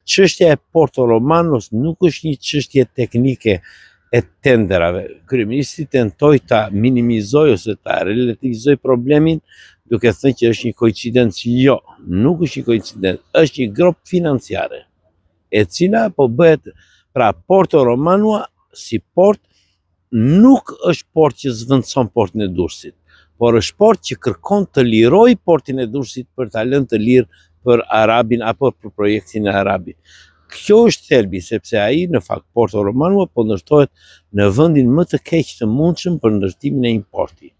Çështja e Porto Romanos nuk është një çështje teknike e tenderave. Kryeministri tentoi ta minimizoj ose ta relativizoj problemin duke thënë që është një koincidencë. Jo, nuk është një koincidencë, është një grop financiare, e cila po bëhet, pra Porto Romano si port nuk është port që zvendëson portin e Durrësit, por është port që kërkon të liroj portin e Durrësit për ta lënë të lirë për Arabin apo për projektin e Arabit. Kjo është thelbi, sepse ai në fakt Porto Romano po ndërtohet në vendin më të keq të mundshëm për ndërtimin e një porti.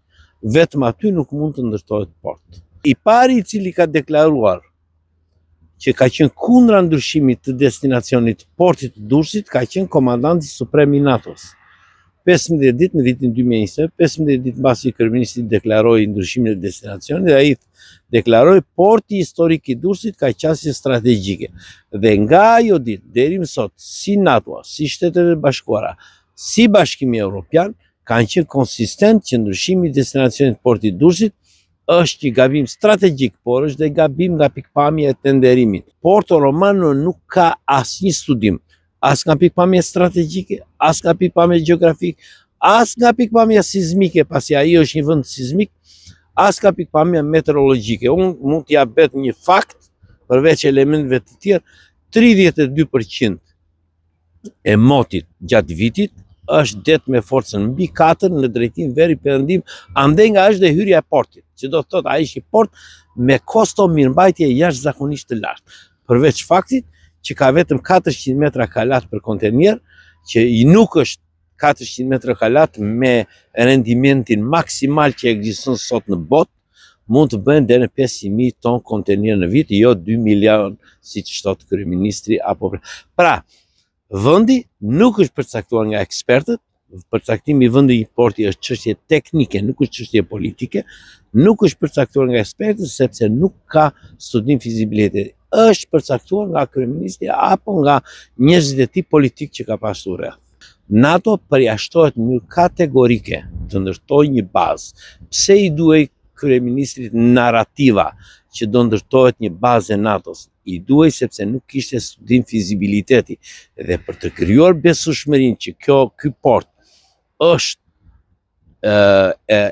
Vetëm aty nuk mund të ndërtohet port. I pari i cili ka deklaruar që ka qenë kundra ndryshimit të destinacionit të portit të Durrësit ka qenë komandanti suprem i NATO-s. 15 ditë në vitin 2020, 15 ditë mbasi kryeministri deklaroi ndryshimin e destinacionit, ai deklaroi porti historik i Durrësit ka qasje strategjike. Dhe nga ajo ditë deri më sot, si NATO, si Shtetet e Bashkuara, si Bashkimi Evropian, kanë qenë konsistent që ndryshimi i destinacionit të portit të Durrësit është një gabim strategjik, por është dhe gabim nga pikpamja e tenderimit. Porto Romano nuk ka asnjë studim, as nga pikpamja strategjike, as nga pikpamja gjeografike, as nga pikpamja sismike, pasi ai është një vend sismik, as nga pikpamja meteorologjike. Unë mund t'ja bet një fakt, përveç elementeve të tjerë, 32% e motit gjatë vitit është det me forcën mbi 4 në drejtim veri perëndim, andaj nga është dhe hyrja e portit, që do të thotë ai është një port me kosto mirëmbajtje jashtëzakonisht të lartë. Përveç faktit që ka vetëm 400 metra kalat për kontenier, që i nuk është 400 metra kalat me rendimentin maksimal që ekziston sot në botë, mund të bëhen deri në 500.000 ton kontenier në vit, jo 2 milion siç thot kryeministri apo. Pra, vendi nuk është përcaktuar nga ekspertët. Përcaktimi i vendit i porti është çështje teknike, nuk është çështje politike, nuk është përcaktuar nga ekspertët sepse nuk ka studim fizibiliteti. Është përcaktuar nga kryeministri apo nga njerëzit e tij politik që ka pasur rreth. NATO përjashtohet në mënyrë kategorike të ndërtojë një bazë. Pse i duhej kryeministrit narrativa që do ndërtohet një bazë e NATO-s? I duhej sepse nuk kishte studim fizibiliteti dhe për të krijuar besueshmërinë që ky port është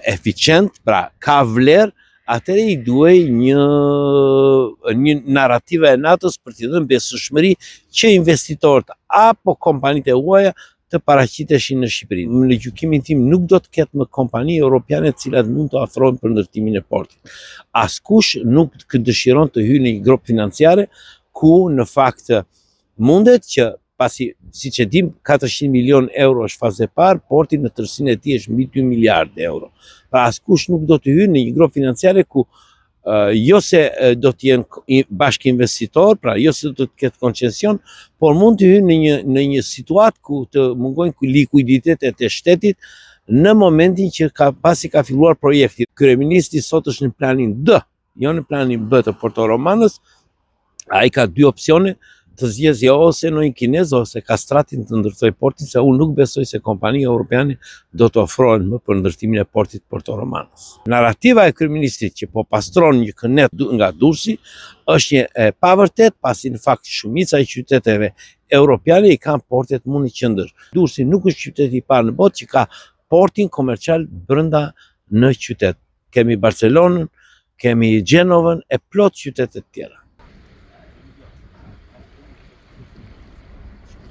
eficient, pra ka vlerë, atëherë i duhej një narrativa e NATO-s për t'i dhënë besueshmëri që investitorët apo kompanitë e huaja të paraqiteshin në Shqipëri. Në gjykimin tim nuk do të ketë më kompani europiane të cilat mund të afrohen për ndërtimin e portit. Askush nuk dëshiron të hyjë në një grop financiare ku në fakt mundet që pasi siç e dim 400 milion euro është faza e parë, porti në tërësinë e tij është mbi 2 miliardë euro. Pra askush nuk do të hyjë në një grop financiare ku jo se do të jenë bashkëinvestitor, pra jo se do të ketë koncesion, por mund të hyjë në një situatë ku të mungojnë likuiditetet e shtetit në momentin që pasi ka filluar projekti. Kryeministri sot është në planin D, jo në planin B të Porto Romanos. Ai ka dy opsione, të zgjedhë ose në një kinez ose kastratin të ndërtoj portin, se unë nuk besoj se kompani europiane do të ofrohen më për ndërtimin e portit Porto Romanos. Narrativa e kryeministrit që po pastron një kënet nga Durrësi është një e pavërtet, pasi në fakt shumica e qyteteve europiane i kanë portet mundi qendër. Durrësi nuk është qyteti i parë në botë që ka portin komercial brenda në qytet. Kemi Barcelonën, kemi Gjenovën e plot qytetet tjera.